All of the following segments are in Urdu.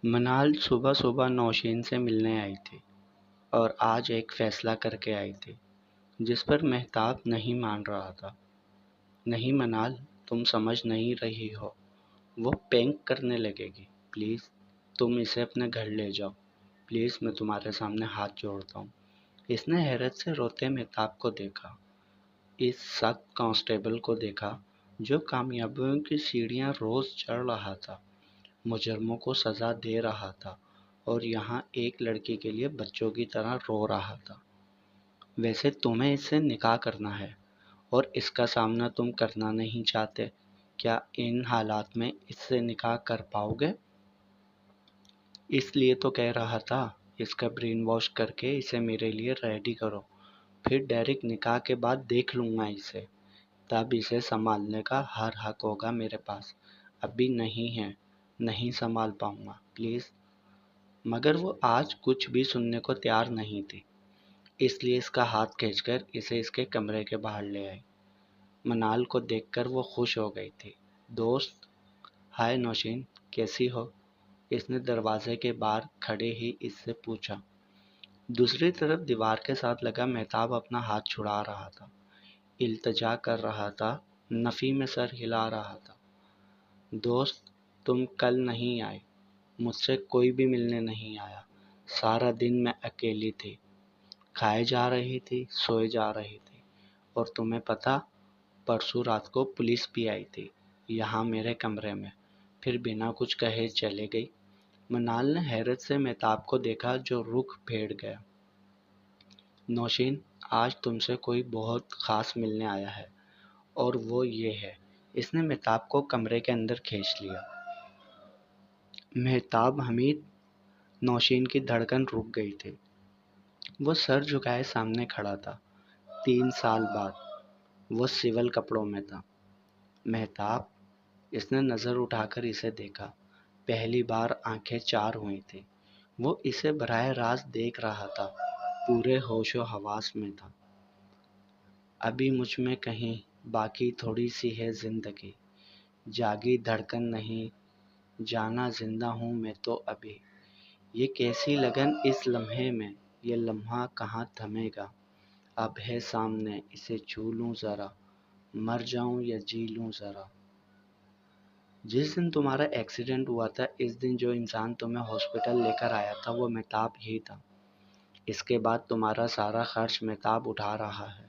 منال صبح صبح نوشین سے ملنے آئی تھی اور آج ایک فیصلہ کر کے آئی تھی جس پر مہتاب نہیں مان رہا تھا۔ نہیں منال، تم سمجھ نہیں رہی ہو، وہ پینک کرنے لگے گی۔ پلیز تم اسے اپنے گھر لے جاؤ، پلیز میں تمہارے سامنے ہاتھ جوڑتا ہوں۔ اس نے حیرت سے روتے مہتاب کو دیکھا، اس سخت کانسٹیبل کو دیکھا جو کامیابیوں کی سیڑھیاں روز چڑھ رہا تھا، مجرموں کو سزا دے رہا تھا اور یہاں ایک لڑکی کے لیے بچوں کی طرح رو رہا تھا۔ ویسے تمہیں اس سے نکاح کرنا ہے اور اس کا سامنا تم کرنا نہیں چاہتے، کیا ان حالات میں اس سے نکاح کر پاؤ گے؟ اس لیے تو کہہ رہا تھا اس کا برین واش کر کے اسے میرے لیے ریڈی کرو، پھر ڈائریکٹ نکاح کے بعد دیکھ لوں گا اسے، تب اسے سنبھالنے کا ہر حق ہوگا میرے پاس۔ ابھی نہیں ہے، نہیں سنبھال پاؤں گا، پلیز۔ مگر وہ آج کچھ بھی سننے کو تیار نہیں تھی، اس لیے اس کا ہاتھ کھینچ کر اسے اس کے کمرے کے باہر لے آئی۔ منال کو دیکھ کر وہ خوش ہو گئی تھی۔ دوست، ہائے نوشین، کیسی ہو؟ اس نے دروازے کے باہر کھڑے ہی اس سے پوچھا۔ دوسری طرف دیوار کے ساتھ لگا مہتاب اپنا ہاتھ چھڑا رہا تھا، التجا کر رہا تھا، نفی میں سر ہلا رہا تھا۔ دوست، تم کل نہیں آئے، مجھ سے کوئی بھی ملنے نہیں آیا، سارا دن میں اکیلی تھی، کھائے جا رہی تھی، سوئے جا رہی تھی، اور تمہیں پتہ پرسوں رات کو پولیس بھی آئی تھی یہاں میرے کمرے میں، پھر بنا کچھ کہے چلے گئی۔ منال نے حیرت سے مہتاب کو دیکھا جو رخ پھیڑ گیا۔ نوشین، آج تم سے کوئی بہت خاص ملنے آیا ہے اور وہ یہ ہے۔ اس نے مہتاب کو کمرے کے اندر کھینچ لیا۔ مہتاب حمید، نوشین کی دھڑکن رک گئی تھی۔ وہ سر جھکائے سامنے کھڑا تھا۔ 3 سال بعد وہ سول کپڑوں میں تھا۔ مہتاب، اس نے نظر اٹھا کر اسے دیکھا۔ پہلی بار آنکھیں چار ہوئی تھیں۔ وہ اسے براہ راست دیکھ رہا تھا، پورے ہوش و حواس میں تھا۔ ابھی مجھ میں کہیں باقی تھوڑی سی ہے زندگی، جاگی دھڑکن نہیں، جانا زندہ ہوں میں تو ابھی۔ یہ کیسی لگن اس لمحے میں، یہ لمحہ کہاں تھمے گا؟ اب ہے سامنے، اسے چھو لوں ذرا، مر جاؤں یا جی لوں ذرا۔ جس دن تمہارا ایکسیڈنٹ ہوا تھا، اس دن جو انسان تمہیں ہاسپٹل لے کر آیا تھا وہ مہتاب ہی تھا۔ اس کے بعد تمہارا سارا خرچ مہتاب اٹھا رہا ہے،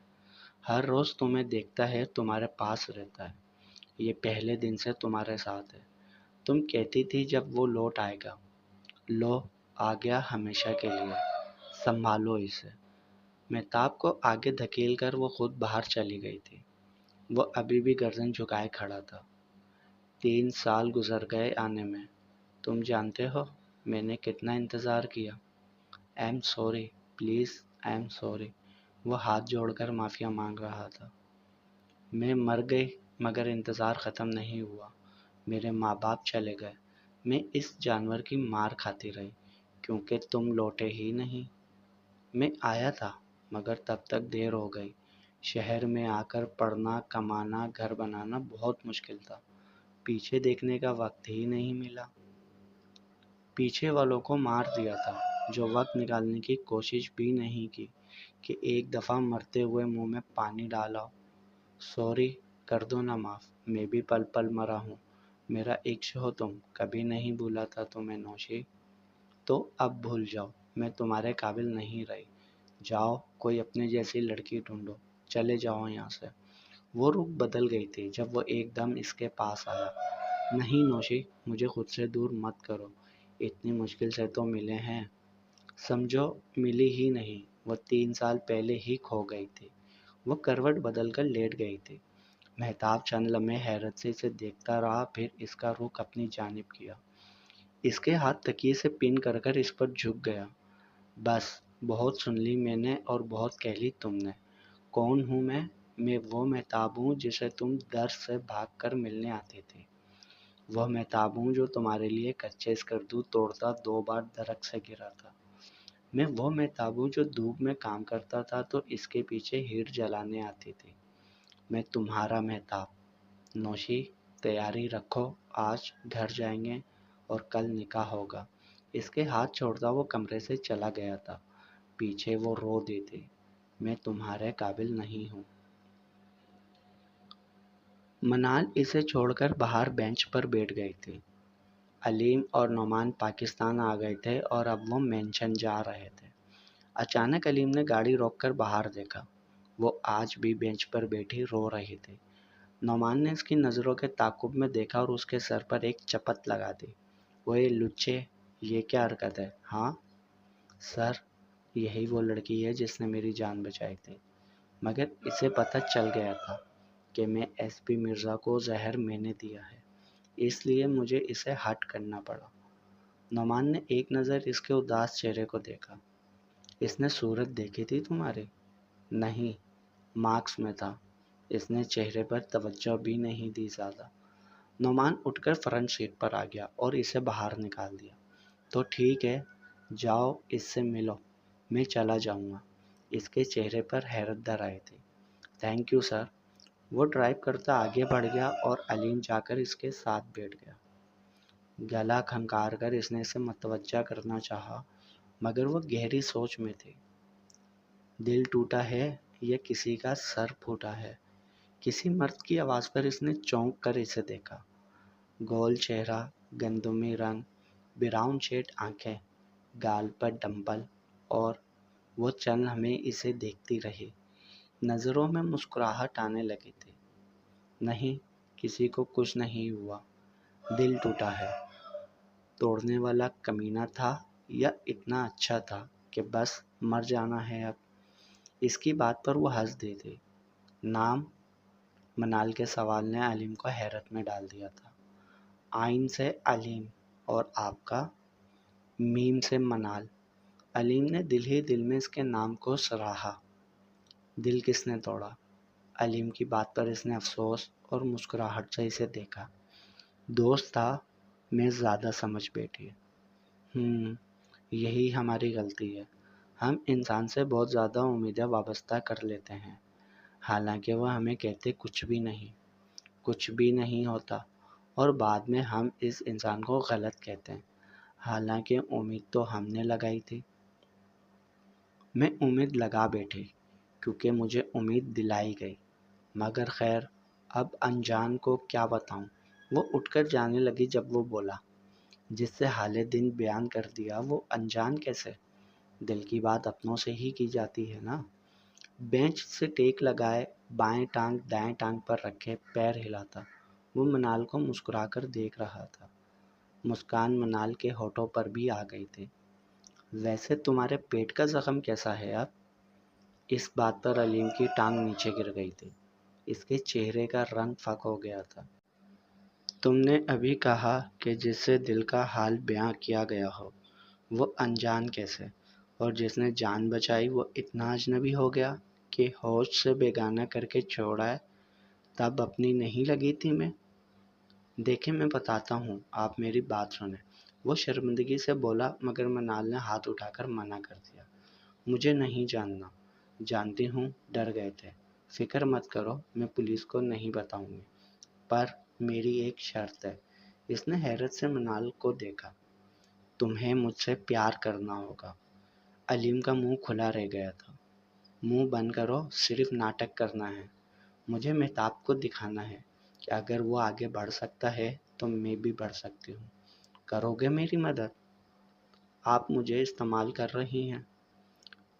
ہر روز تمہیں دیکھتا ہے، تمہارے پاس رہتا ہے، یہ پہلے دن سے تمہارے ساتھ ہے۔ تم کہتی تھی جب وہ لوٹ آئے گا، لو آ گیا ہمیشہ کے لیے، سنبھالو اسے۔ مہتاب کو آگے دھکیل کر وہ خود باہر چلی گئی تھی۔ وہ ابھی بھی گردن جھکائے کھڑا تھا۔ 3 سال گزر گئے آنے میں، تم جانتے ہو میں نے کتنا انتظار کیا۔ آئی am sorry, please I am sorry. وہ ہاتھ جوڑ کر معافیا مانگ رہا تھا۔ میں مر گئی مگر انتظار ختم نہیں ہوا، میرے ماں باپ چلے گئے، میں اس جانور کی مار کھاتی رہی کیونکہ تم لوٹے ہی نہیں۔ میں آیا تھا مگر تب تک دیر ہو گئی، شہر میں آ کر پڑھنا، کمانا، گھر بنانا بہت مشکل تھا، پیچھے دیکھنے کا وقت ہی نہیں ملا۔ پیچھے والوں کو مار دیا تھا جو وقت نکالنے کی کوشش بھی نہیں کی کہ ایک دفعہ مرتے ہوئے منہ میں پانی ڈالا۔ سوری، کر دو نا معاف، میں بھی پل پل مرا ہوں، میرا عشق ہو تم، کبھی نہیں بھولا تھا تمہیں نوشی۔ تو اب بھول جاؤ، میں تمہارے قابل نہیں رہی، جاؤ کوئی اپنے جیسی لڑکی ڈھونڈو، چلے جاؤ یہاں سے۔ وہ رخ بدل گئی تھی جب وہ ایک دم اس کے پاس آیا۔ نہیں نوشی، مجھے خود سے دور مت کرو، اتنی مشکل سے تو ملے ہیں، سمجھو ملی ہی نہیں، وہ 3 سال پہلے ہی کھو گئی تھی۔ وہ کروٹ بدل کر لیٹ گئی تھی۔ مہتاب چند لمحے حیرت سے اسے دیکھتا رہا، پھر اس کا رخ اپنی جانب کیا۔ اس کے ہاتھ تکیے سے پن کر کر اس پر جھک گیا۔ بس بہت سن لی میں نے اور بہت کہہ لی تم نے۔ کون ہوں میں وہ مہتاب ہوں جسے تم در سے بھاگ کر ملنے آتی تھی، وہ مہتاب ہوں جو تمہارے لیے کچے اسکردو توڑتا 2 بار درخت سے گرا تھا، میں وہ مہتاب ہوں جو دھوپ میں کام کرتا تھا تو اس کے پیچھے ہیٹ جلانے آتی تھی، میں تمہارا مہتاب۔ نوشی، تیاری رکھو، آج گھر جائیں گے اور کل نکاح ہوگا، اس کے ہاتھ چھوڑتا وہ کمرے سے چلا گیا تھا۔ پیچھے وہ رو دیتے، میں تمہارے قابل نہیں ہوں۔ منال اسے چھوڑ کر باہر بینچ پر بیٹھ گئے تھے۔ علیم اور نعمان پاکستان آ گئے تھے اور اب وہ مینشن جا رہے تھے۔ اچانک علیم نے گاڑی روک کر باہر دیکھا۔ وہ آج بھی بینچ پر بیٹھی رو رہی تھی۔ نعمان نے اس کی نظروں کے تعاقب میں دیکھا اور اس کے سر پر ایک چپت لگا دی۔ وہ لچے، یہ کیا حرکت ہے؟ ہاں سر، یہی وہ لڑکی ہے جس نے میری جان بچائی تھی، مگر اسے پتہ چل گیا تھا کہ میں ایس پی مرزا کو زہر میں نے دیا ہے، اس لیے مجھے اسے ہٹ کرنا پڑا۔ نعمان نے ایک نظر اس کے اداس چہرے کو دیکھا۔ اس نے صورت دیکھی تھی تمہاری؟ نہیں، مارکس میں تھا۔ اس نے چہرے پر توجہ بھی نہیں دی زیادہ۔ نعمان اٹھ کر فرنٹ سیٹ پر آ گیا اور اسے باہر نکال دیا۔ تو ٹھیک ہے، جاؤ اس سے ملو، میں چلا جاؤں گا۔ اس کے چہرے پر حیرت در آئی تھی۔ Thank you sir. وہ ڈرائیو کرتا آگے بڑھ گیا اور علیم جا کر اس کے ساتھ بیٹھ گیا۔ گلا کھنکار کر اس نے اسے متوجہ کرنا چاہا، مگر وہ گہری سوچ میں تھی۔ دل ٹوٹا ہے یا کسی کا سر پھوٹا ہے؟ کسی مرد کی آواز پر اس نے چونک کر اسے دیکھا۔ گول چہرہ، گندمی رنگ، براؤن شیڈ آنکھیں، گال پر ڈمپل، اور وہ چند لمحے اسے دیکھتی رہی۔ نظروں میں مسکراہٹ آنے لگی تھی۔ نہیں، کسی کو کچھ نہیں ہوا، دل ٹوٹا ہے۔ توڑنے والا کمینہ تھا یا اتنا اچھا تھا کہ بس مر جانا ہے اب؟ اس کی بات پر وہ ہنس دی تھی۔ نام؟ منال کے سوال نے علیم کو حیرت میں ڈال دیا تھا۔ آئین سے علیم، اور آپ کا؟ میم سے منال۔ علیم نے دل ہی دل میں اس کے نام کو سراہا۔ دل کس نے توڑا؟ علیم کی بات پر اس نے افسوس اور مسکراہٹ سے اسے دیکھا۔ دوست تھا، میں زیادہ سمجھ بیٹھی۔ یہی ہماری غلطی ہے، ہم انسان سے بہت زیادہ امیدیں وابستہ کر لیتے ہیں، حالانکہ وہ ہمیں کہتے کچھ بھی نہیں ہوتا، اور بعد میں ہم اس انسان کو غلط کہتے ہیں، حالانکہ امید تو ہم نے لگائی تھی۔ میں امید لگا بیٹھی کیونکہ مجھے امید دلائی گئی، مگر خیر، اب انجان کو کیا بتاؤں؟ وہ اٹھ کر جانے لگی جب وہ بولا، جس سے حال دن بیان کر دیا وہ انجان کیسے؟ دل کی بات اپنوں سے ہی کی جاتی ہے نا۔ بینچ سے ٹیک لگائے، بائیں ٹانگ دائیں ٹانگ پر رکھے پیر ہلاتا وہ منال کو مسکرا کر دیکھ رہا تھا۔ مسکان منال کے ہونٹوں پر بھی آ گئی تھی۔ ویسے تمہارے پیٹ کا زخم کیسا ہے اب؟ اس بات پر علیم کی ٹانگ نیچے گر گئی تھی۔ اس کے چہرے کا رنگ فاق ہو گیا تھا۔ تم نے ابھی کہا کہ جس سے دل کا حال بیاں کیا گیا ہو وہ انجان کیسے؟ اور جس نے جان بچائی وہ اتنا اجنبی ہو گیا کہ ہوش سے بیگانہ کر کے چھوڑا ہے؟ تب اپنی نہیں لگی تھی میں؟ دیکھیں میں بتاتا ہوں، آپ میری بات سنیں۔ وہ شرمندگی سے بولا، مگر منال نے ہاتھ اٹھا کر منع کر دیا۔ مجھے نہیں جاننا۔ جانتی ہوں، ڈر گئے تھے۔ فکر مت کرو، میں پولیس کو نہیں بتاؤں گی، پر میری ایک شرط ہے۔ اس نے حیرت سے منال کو دیکھا۔ تمہیں مجھ سے پیار کرنا ہوگا۔ علیم کا منہ کھلا رہ گیا تھا۔ منہ بند کرو، صرف ناٹک کرنا ہے۔ مجھے مہتاب کو دکھانا ہے کہ اگر وہ آگے بڑھ سکتا ہے تو میں بھی بڑھ سکتی ہوں۔ کرو گے میری مدد؟ آپ مجھے استعمال کر رہی ہیں؟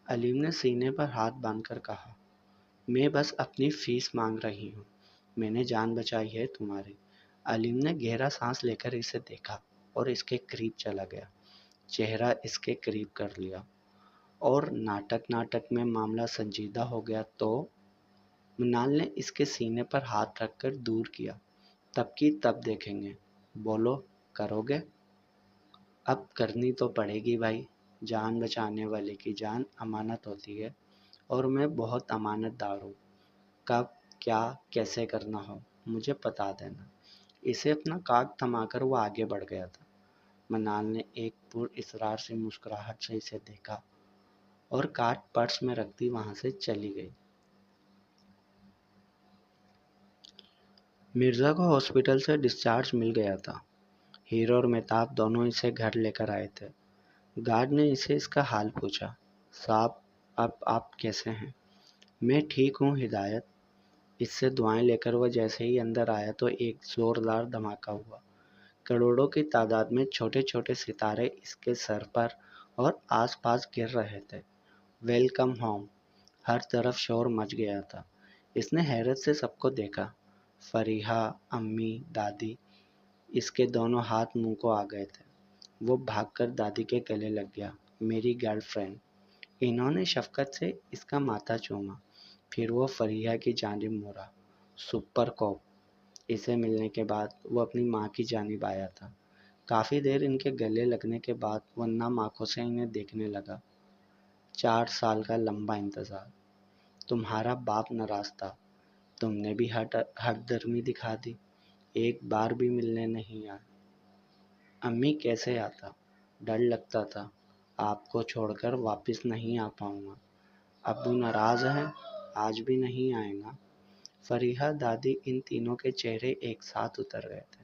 علیم نے سینے پر ہاتھ باندھ کر کہا، میں بس اپنی فیس مانگ رہی ہوں، میں نے جان بچائی ہے تمہاری۔ علیم نے گہرا سانس لے کر اسے دیکھا اور اس کے قریب چلا گیا، چہرہ اس کے قریب کر لیا، اور ناٹک میں معاملہ سنجیدہ ہو گیا تو منال نے اس کے سینے پر ہاتھ رکھ کر دور کیا۔ تب کی تب دیکھیں گے، بولو، کرو گے؟ اب کرنی تو پڑے گی بھائی، جان بچانے والے کی جان امانت ہوتی ہے، اور میں بہت امانت دار ہوں۔ کب، کیا، کیسے کرنا ہو مجھے بتا دینا۔ اسے اپنا کاغذ تھما کر وہ آگے بڑھ گیا تھا۔ منال نے ایک پر اصرار سے مسکراہٹ سے اسے دیکھا اور کاغذ پرس میں رکھتی وہاں سے چلی گئی۔ مرزا کو ہاسپٹل سے ڈسچارج مل گیا تھا۔ ہیرو اور مہتاب دونوں اسے گھر لے کر آئے تھے۔ گارڈ نے اسے اس کا حال پوچھا۔ صاحب، اب آپ کیسے ہیں؟ میں ٹھیک ہوں ہدایت۔ اس سے دعائیں لے کر وہ جیسے ہی اندر آیا تو ایک زوردار دھماکہ ہوا۔ کروڑوں کی تعداد میں چھوٹے چھوٹے ستارے اس کے سر پر اور آس پاس گر رہے تھے۔ Welcome home! ہر طرف شور مچ گیا تھا۔ اس نے حیرت سے سب کو دیکھا۔ فریحہ، امی، دادی۔ اس کے دونوں ہاتھ منہ کو آ گئے تھے۔ وہ بھاگ کر دادی کے گلے لگ گیا۔ میری گرل فرینڈ! انہوں نے شفقت سے اس کا ماتھا چوما، پھر وہ فریحہ کی جانب مڑا۔ سپر کوپ! اسے ملنے کے بعد وہ اپنی ماں کی جانب آیا تھا۔ کافی دیر ان کے گلے لگنے کے بعد وہ نم آنکھوں سے انہیں دیکھنے لگا۔ 4 سال کا لمبا انتظار۔ تمہارا باپ ناراض تھا۔ تم نے بھی ہٹ درمی دکھا دی۔ ایک بار بھی ملنے نہیں آئے۔ امی کیسے آتا؟ ڈر لگتا تھا آپ کو چھوڑ کر واپس نہیں آ پاؤں گا۔ ابو ناراض ہیں؟ آج بھی نہیں آئے نا؟ فریحہ، دادی، ان تینوں کے چہرے ایک ساتھ اتر گئے تھے۔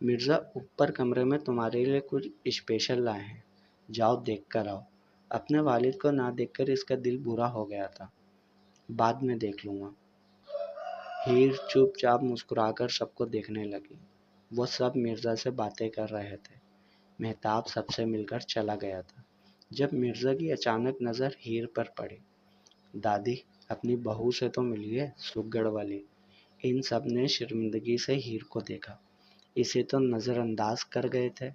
مرزا اوپر کمرے میں تمہارے لیے کچھ اسپیشل لائے ہیں، جاؤ دیکھ کر آؤ۔ اپنے والد کو نہ دیکھ کر اس کا دل برا ہو گیا تھا۔ بعد میں دیکھ لوں گا۔ ہیر چپ چاپ مسکرا کر سب کو دیکھنے لگی۔ وہ سب مرزا سے باتیں کر رہے تھے۔ مہتاب سب سے مل کر چلا گیا تھا جب مرزا کی اچانک نظر ہیر پر پڑی۔ دادی، اپنی بہو سے تو ملیے، سگڑ والی۔ ان سب نے شرمندگی سے ہیر کو دیکھا۔ اسے تو نظر انداز کر گئے تھے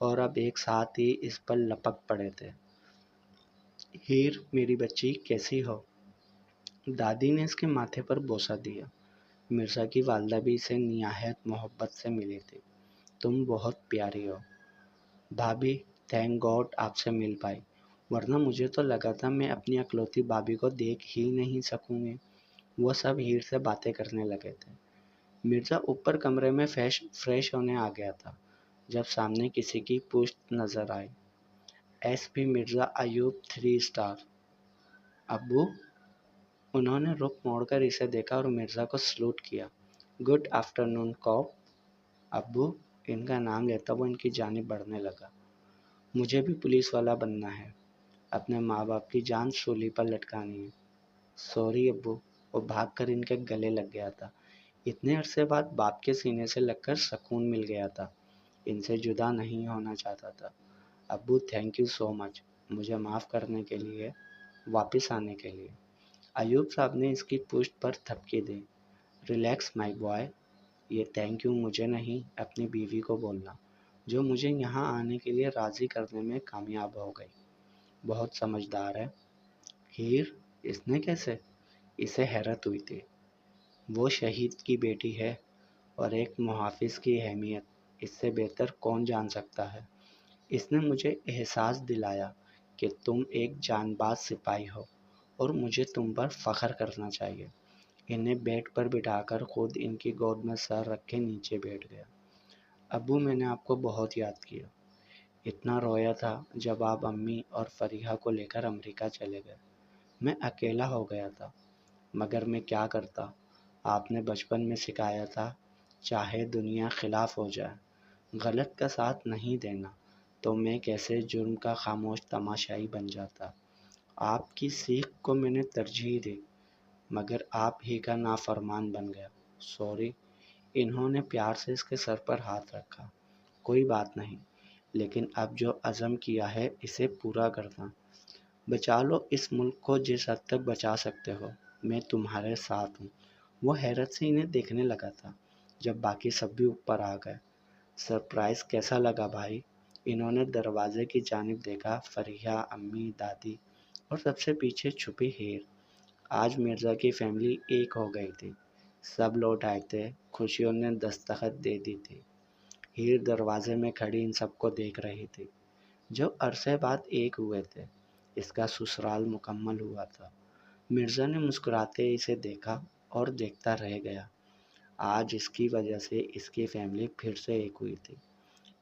اور اب ایک ساتھ ہی اس پر لپک پڑے تھے۔ ہیر، میری بچی، کیسی ہو؟ دادی نے اس کے ماتھے پر بوسہ دیا۔ مرزا کی والدہ بھی اسے نہایت محبت سے ملی تھی۔ تم بہت پیاری ہو بھابھی، تھینک گاڈ آپ سے مل پائی، ورنہ مجھے تو لگا تھا میں اپنی اکلوتی بھابھی کو دیکھ ہی نہیں سکوں گی۔ وہ سب ہیر سے باتیں کرنے لگے تھے۔ مرزا اوپر کمرے میں فریش ہونے آ گیا تھا جب سامنے کسی کی پشت نظر آئی۔ S P Mirza Ayub 3 star. ابو؟ انہوں نے رخ موڑ کر اسے دیکھا اور مرزا کو سلوٹ کیا۔ گڈ آفٹرنون کوپ۔ ابو؟ ان کا نام لیتا وہ ان کی جانب بڑھنے لگا۔ مجھے بھی پولیس والا بننا ہے، اپنے ماں باپ کی جان سولی پر لٹکانی ہے۔ سوری ابو۔ وہ بھاگ کر ان کے گلے لگ گیا تھا۔ اتنے عرصے بعد باپ کے سینے سے لگ کر سکون مل گیا تھا۔ ان سے جدا نہیں ہونا چاہتا تھا۔ ابو، تھینک یو سو مچ، مجھے معاف کرنے کے لیے، واپس آنے کے لیے۔ ایوب صاحب نے اس کی پشت پر تھپکی دی۔ ریلیکس مائی بوائے، یہ تھینک یو مجھے نہیں اپنی بیوی کو بولنا، جو مجھے یہاں آنے کے لیے راضی کرنے میں کامیاب ہو گئی۔ بہت سمجھدار ہے۔ ہیر، اس نے کیسے؟ اسے حیرت ہوئی تھی۔ وہ شہید کی بیٹی ہے اور ایک محافظ کی اہمیت اس سے بہتر کون جان سکتا ہے۔ اس نے مجھے احساس دلایا کہ تم ایک جان باز سپاہی ہو اور مجھے تم پر فخر کرنا چاہیے۔ انہیں بیڈ پر بٹھا کر خود ان کی گود میں سر رکھ کے نیچے بیٹھ گیا۔ ابو، میں نے آپ کو بہت یاد کیا۔ اتنا رویا تھا جب آپ امی اور فریحہ کو لے کر امریکہ چلے گئے۔ میں اکیلا ہو گیا تھا، مگر میں کیا کرتا؟ آپ نے بچپن میں سکھایا تھا، چاہے دنیا خلاف ہو جائے، غلط کا ساتھ نہیں دینا، تو میں کیسے جرم کا خاموش تماشائی بن جاتا۔ آپ کی سیکھ کو میں نے ترجیح دی، مگر آپ ہی کا نافرمان بن گیا۔ سوری۔ انہوں نے پیار سے اس کے سر پر ہاتھ رکھا۔ کوئی بات نہیں، لیکن اب جو عزم کیا ہے اسے پورا کرنا۔ بچا لو اس ملک کو جس حد تک بچا سکتے ہو، میں تمہارے ساتھ ہوں۔ وہ حیرت سے انہیں دیکھنے لگا تھا جب باقی سب بھی اوپر آ گئے۔ سرپرائز کیسا لگا بھائی؟ انہوں نے دروازے کی جانب دیکھا۔ فریحہ، امی، دادی اور سب سے پیچھے چھپی ہیر۔ آج مرزا کی فیملی ایک ہو گئی تھی۔ سب لوٹ آئے تھے، خوشیوں نے دستخط دے دی تھی۔ ہیر دروازے میں کھڑی ان سب کو دیکھ رہی تھی، جو عرصے بعد ایک ہوئے تھے۔ اس کا سسرال مکمل ہوا تھا۔ مرزا نے مسکراتے اسے دیکھا اور دیکھتا رہ گیا۔ آج اس کی وجہ سے اس کی فیملی پھر سے ایک ہوئی تھی۔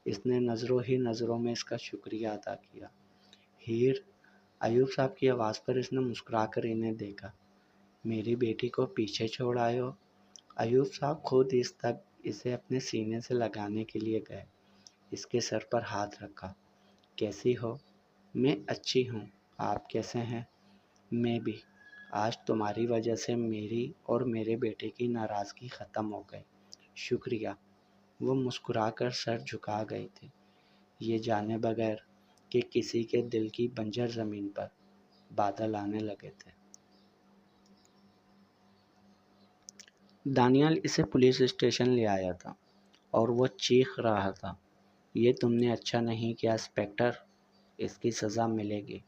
اس نے نظروں ہی نظروں میں اس کا شکریہ ادا کیا۔ ہیر، ایوب صاحب کی آواز پر اس نے مسکرا کر انہیں دیکھا۔ میری بیٹی کو پیچھے چھوڑ آئے ہو؟ ایوب صاحب خود اس تک اسے اپنے سینے سے لگانے کے لیے گئے۔ اس کے سر پر ہاتھ رکھا۔ کیسی ہو؟ میں اچھی ہوں، آپ کیسے ہیں؟ میں بھی۔ آج تمہاری وجہ سے میری اور میرے بیٹے کی ناراضگی ختم ہو گئی۔ شکریہ۔ وہ مسکرا کر سر جھکا گئے تھے، یہ جانے بغیر کہ کسی کے دل کی بنجر زمین پر بادل آنے لگے تھے۔ دانیال اسے پولیس اسٹیشن لے آیا تھا اور وہ چیخ رہا تھا، یہ تم نے اچھا نہیں کیا انسپکٹر، اس کی سزا ملے گی۔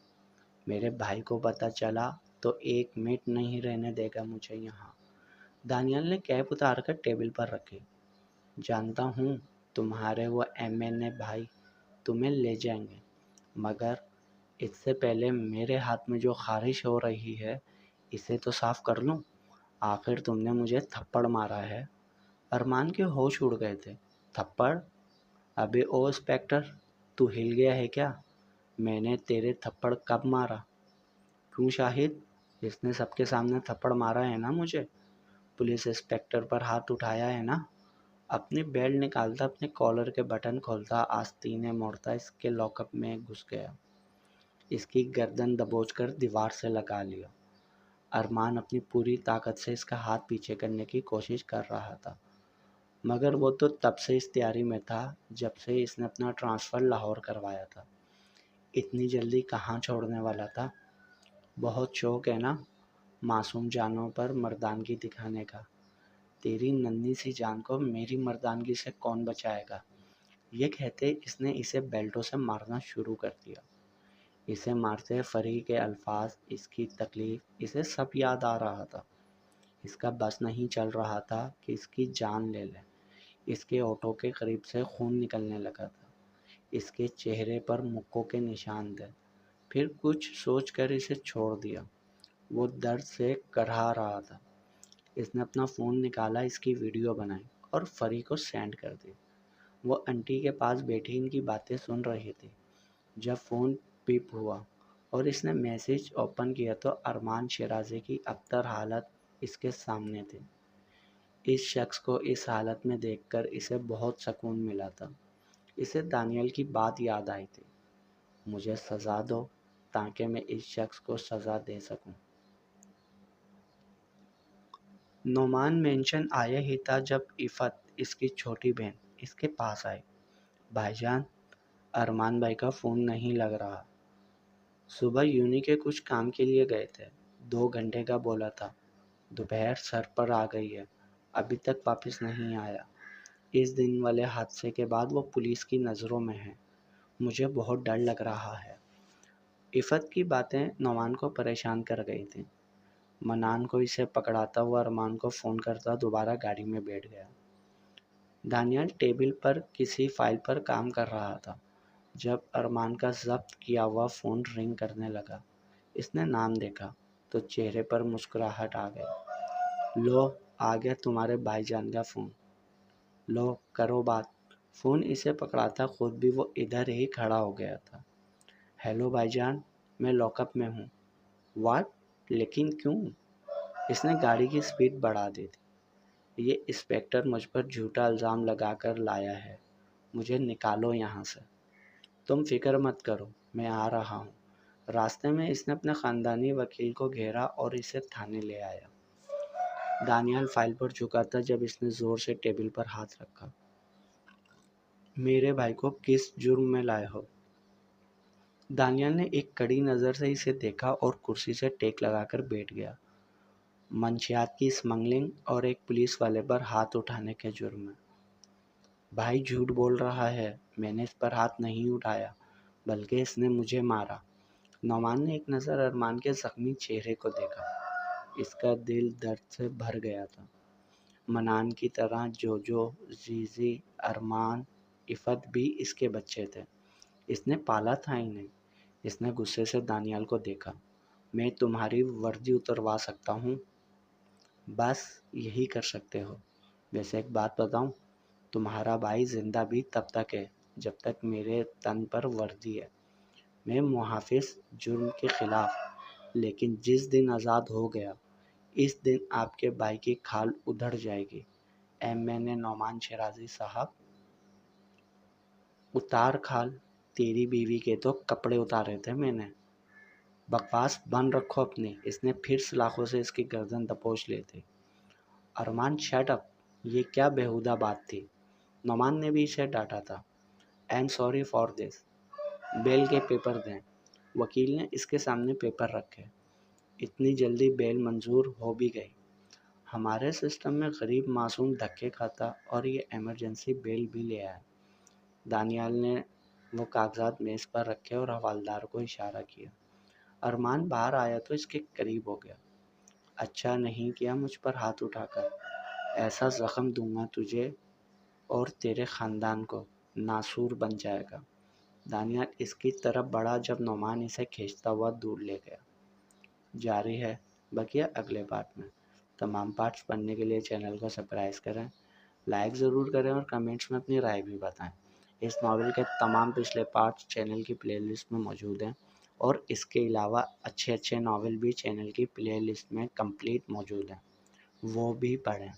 میرے بھائی کو پتہ چلا تو ایک منٹ نہیں رہنے دے گا مجھے یہاں۔ دانیال نے کیپ اتار کر ٹیبل پر رکھی۔ جانتا ہوں تمہارے وہ MNA بھائی تمہیں لے جائیں گے، مگر اس سے پہلے میرے ہاتھ میں جو خارش ہو رہی ہے اسے تو صاف کر لوں۔ آخر تم نے مجھے تھپڑ مارا ہے۔ ارمان کے ہوش اڑ گئے تھے۔ تھپڑ؟ ابے او انسپکٹر، تو ہل گیا ہے کیا؟ میں نے تیرے تھپڑ کب مارا؟ کیوں شاہد؟ اس نے سب کے سامنے تھپڑ مارا ہے نا مجھے؟ پولیس انسپکٹر پر ہاتھ اٹھایا ہے نا؟ اپنی بیلٹ نکالتا، اپنے کالر کے بٹن کھولتا، آستینے موڑتا اس کے لاک اپ میں گھس گیا، اس کی گردن دبوچ کر دیوار سے لگا لیا۔ ارمان اپنی پوری طاقت سے اس کا ہاتھ پیچھے کرنے کی کوشش کر رہا تھا، مگر وہ تو تب سے اس تیاری میں تھا جب سے اس نے اپنا ٹرانسفر لاہور کروایا تھا۔ اتنی جلدی کہاں چھوڑنے والا تھا؟ بہت شوق ہے نا معصوم جانوں پر مردانگی دکھانے کا؟ تیری ننھی سی جان کو میری مردانگی سے کون بچائے گا؟ یہ کہتے اس نے اسے بیلٹوں سے مارنا شروع کر دیا۔ اسے مارتے فری کے الفاظ، اس کی تکلیف، اسے سب یاد آ رہا تھا۔ اس کا بس نہیں چل رہا تھا کہ اس کی جان لے لے۔ اس کے ہونٹوں کے قریب سے خون نکلنے لگا تھا، اس کے چہرے پر مکوں کے نشان تھے۔ پھر کچھ سوچ کر اسے چھوڑ دیا۔ وہ درد سے کرہا رہا تھا۔ اس نے اپنا فون نکالا، اس کی ویڈیو بنائی اور فری کو سینڈ کر دی۔ وہ انٹی کے پاس بیٹھی ان کی باتیں سن رہی تھی جب فون پیپ ہوا اور اس نے میسج اوپن کیا تو ارمان شیرازی کی ابتر حالت اس کے سامنے تھی۔ اس شخص کو اس حالت میں دیکھ کر اسے بہت سکون ملا تھا۔ اسے دانیال کی بات یاد آئی تھی، مجھے سزا دو تاکہ میں اس شخص کو سزا دے سکوں۔ نعمان مینشن آیا ہی تھا جب عفت، اس کی چھوٹی بہن، اس کے پاس آئی۔ بھائی جان، ارمان بھائی کا فون نہیں لگ رہا۔ صبح یونی کے کچھ کام کے لیے گئے تھے، 2 گھنٹے کا بولا تھا، دوپہر سر پر آ گئی ہے، ابھی تک واپس نہیں آیا۔ اس دن والے حادثے کے بعد وہ پولیس کی نظروں میں ہے، مجھے بہت ڈر لگ رہا ہے۔ عفت کی باتیں نعمان کو پریشان کر گئی تھیں۔ منان کو اسے پکڑاتا ہوا ارمان کو فون کرتا دوبارہ گاڑی میں بیٹھ گیا۔ دانیال ٹیبل پر کسی فائل پر کام کر رہا تھا جب ارمان کا ضبط کیا ہوا فون رنگ کرنے لگا۔ اس نے نام دیکھا تو چہرے پر مسکراہٹ آ گئی۔ لو، آ گیا تمہارے بھائی جان کا فون، لو کرو بات۔ فون اسے پکڑاتا خود بھی وہ ادھر ہی کھڑا ہو گیا تھا۔ ہیلو بھائی جان، میں لاک اپ میں ہوں۔ واٹ؟ لیکن کیوں؟ اس نے گاڑی کی سپیڈ بڑھا دی تھی۔ یہ انسپکٹر مجھ پر جھوٹا الزام لگا کر لایا ہے، مجھے نکالو یہاں سے۔ تم فکر مت کرو، میں آ رہا ہوں۔ راستے میں اس نے اپنے خاندانی وکیل کو گھیرا اور اسے تھانے لے آیا۔ دانیال فائل پر جھکا تھا جب اس نے زور سے ٹیبل پر ہاتھ رکھا۔ میرے بھائی کو کس جرم میں لائے ہو؟ دانیال نے ایک کڑی نظر سے اسے دیکھا اور کرسی سے ٹیک لگا کر بیٹھ گیا۔ منشیات کی اسمگلنگ اور ایک پولیس والے پر ہاتھ اٹھانے کے جرم میں۔ بھائی جھوٹ بول رہا ہے، میں نے اس پر ہاتھ نہیں اٹھایا، بلکہ اس نے مجھے مارا۔ نعمان نے ایک نظر ارمان کے زخمی چہرے کو دیکھا، اس کا دل درد سے بھر گیا تھا۔ منان کی طرح جوجو، زیزی، ارمان، عفت بھی اس کے بچے تھے، اس نے پالا تھا انہیں۔ اس نے غصے سے دانیال کو دیکھا۔ میں تمہاری وردی اتروا سکتا ہوں، بس یہی کر سکتے ہو۔ ویسے ایک بات بتاؤں، تمہارا بھائی زندہ بھی تب تک ہے جب تک میرے تن پر وردی ہے۔ میں محافظ جرم کے خلاف، لیکن جس دن آزاد ہو گیا اس دن آپ کے بھائی کی کھال ادھڑ جائے گی۔ MNA نعمان شیرازی صاحب، اتار کھال۔ تیری بیوی کے تو کپڑے اتارے تھے میں نے۔ بکواس بند رکھو اپنی، اس نے پھر سلاخوں سے اس کی گردن دبوچ لی تھی۔ ارمان شٹ اپ، یہ کیا بےہودہ بات تھی؟ نعمان نے بھی اسے ڈانٹا تھا۔ I am sorry for this, bail کے پیپر دیں۔ وکیل نے اس کے سامنے پیپر رکھے۔ اتنی جلدی بیل منظور ہو بھی گئی؟ ہمارے سسٹم میں غریب معصوم دھکے کھاتا اور یہ ایمرجنسی بیل بھی لے آیا۔ دانیال نے وہ کاغذات میز پر رکھے اور حوالدار کو اشارہ کیا۔ ارمان باہر آیا تو اس کے قریب ہو گیا۔ اچھا نہیں کیا مجھ پر ہاتھ اٹھا کر، ایسا زخم دوں گا تجھے اور تیرے خاندان کو، ناسور بن جائے گا۔ دانیال اس کی طرف بڑھا جب نعمان اسے کھینچتا ہوا دور لے گیا۔ جاری ہے بقیہ اگلے پارٹ میں۔ تمام پارٹس پڑھنے کے لیے چینل کو سبسکرائب کریں، لائک ضرور کریں اور کمنٹس میں اپنی رائے بھی بتائیں۔ اس ناول کے تمام پچھلے پارٹس چینل کی پلے لسٹ میں موجود ہیں اور اس کے علاوہ اچھے ناول بھی چینل کی پلے لسٹ میں کمپلیٹ موجود ہیں، وہ بھی پڑھیں۔